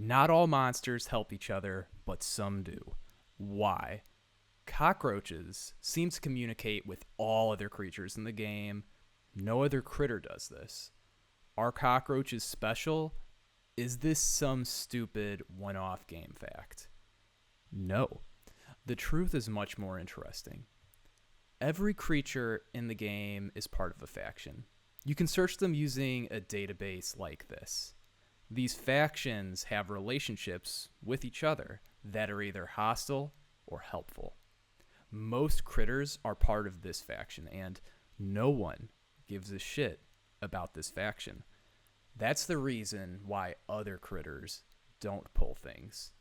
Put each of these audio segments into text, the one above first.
Not all monsters help each other, but some do. Why? Cockroaches seem to communicate with all other creatures in the game. No other critter does this. Are cockroaches special? Is this some stupid one-off game fact? No. The truth is much more interesting. Every creature in the game is part of a faction. You can search them using a database like this. These factions have relationships with each other that are either hostile or helpful. Most critters are part of this faction, and no one gives a shit about this faction. That's the reason why other critters don't pull things.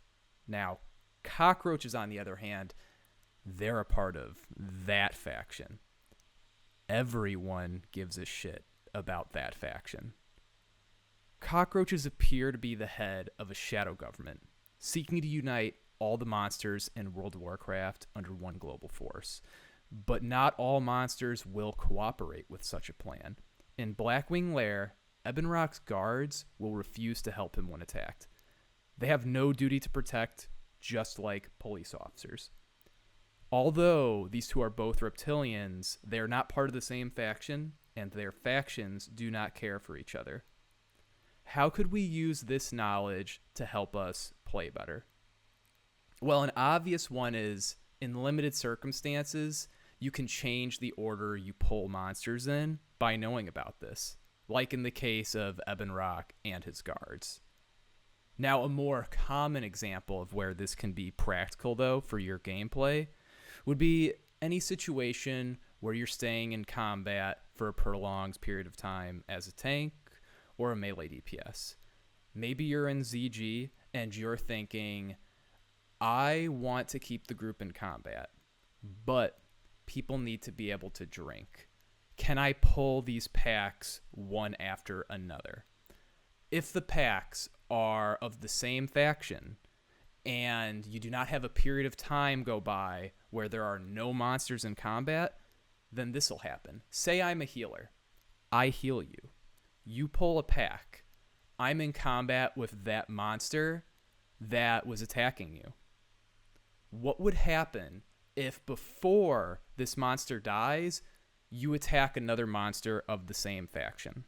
Now, cockroaches, on the other hand, they're a part of that faction. Everyone gives a shit about that faction. Cockroaches appear to be the head of a shadow government, seeking to unite all the monsters in World of Warcraft under one global force. But not all monsters will cooperate with such a plan. In Blackwing Lair, Ebonrock's guards will refuse to help him when attacked. They have no duty to protect, just like police officers. Although these two are both reptilians, they are not part of the same faction, and their factions do not care for each other. How could we use this knowledge to help us play better? Well, an obvious one is, in limited circumstances, you can change the order you pull monsters in by knowing about this, like in the case of Ebonrock and his guards. Now, a more common example of where this can be practical, though, for your gameplay would be any situation where you're staying in combat for a prolonged period of time as a tank or a melee DPS. Maybe you're in ZG and you're thinking, I want to keep the group in combat, but people need to be able to drink. Can I pull these packs one after another? If the packs are of the same faction and you do not have a period of time go by where there are no monsters in combat, then this will happen. Say I'm a healer. I heal you. You pull a pack. I'm in combat with that monster that was attacking you. What would happen if before this monster dies, you attack another monster of the same faction?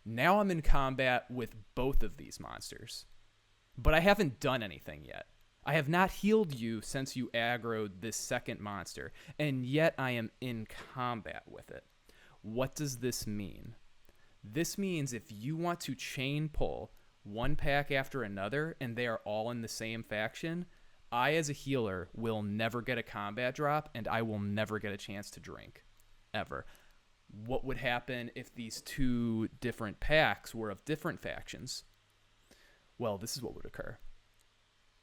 Now I'm in combat with both of these monsters, but I haven't done anything yet. I have not healed you since you aggroed this second monster, and yet I am in combat with it. What does this mean? This means if you want to chain pull one pack after another and they are all in the same faction, I as a healer will never get a combat drop and I will never get a chance to drink, ever. What would happen if these two different packs were of different factions? Well, this is what would occur.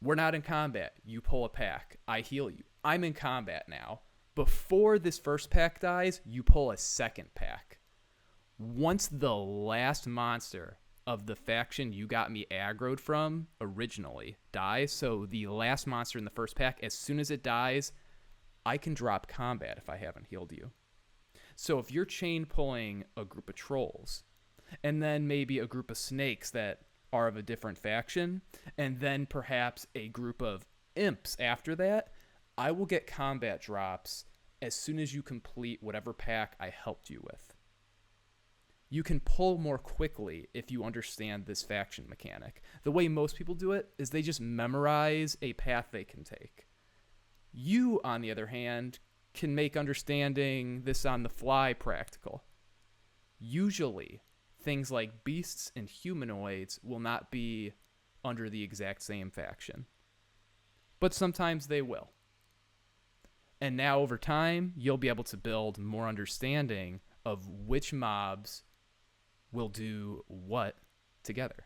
We're not in combat. You pull a pack. I heal you. I'm in combat now. Before this first pack dies, you pull a second pack. Once the last monster of the faction you got me aggroed from originally dies, so the last monster in the first pack, as soon as it dies, I can drop combat if I haven't healed you. So if you're chain pulling a group of trolls, and then maybe a group of snakes that are of a different faction, and then perhaps a group of imps after that, I will get combat drops as soon as you complete whatever pack I helped you with. You can pull more quickly if you understand this faction mechanic. The way most people do it is they just memorize a path they can take. You, on the other hand, can make understanding this on the fly practical. Usually, things like beasts and humanoids will not be under the exact same faction, but sometimes they will. And now over time, you'll be able to build more understanding of which mobs will do what together.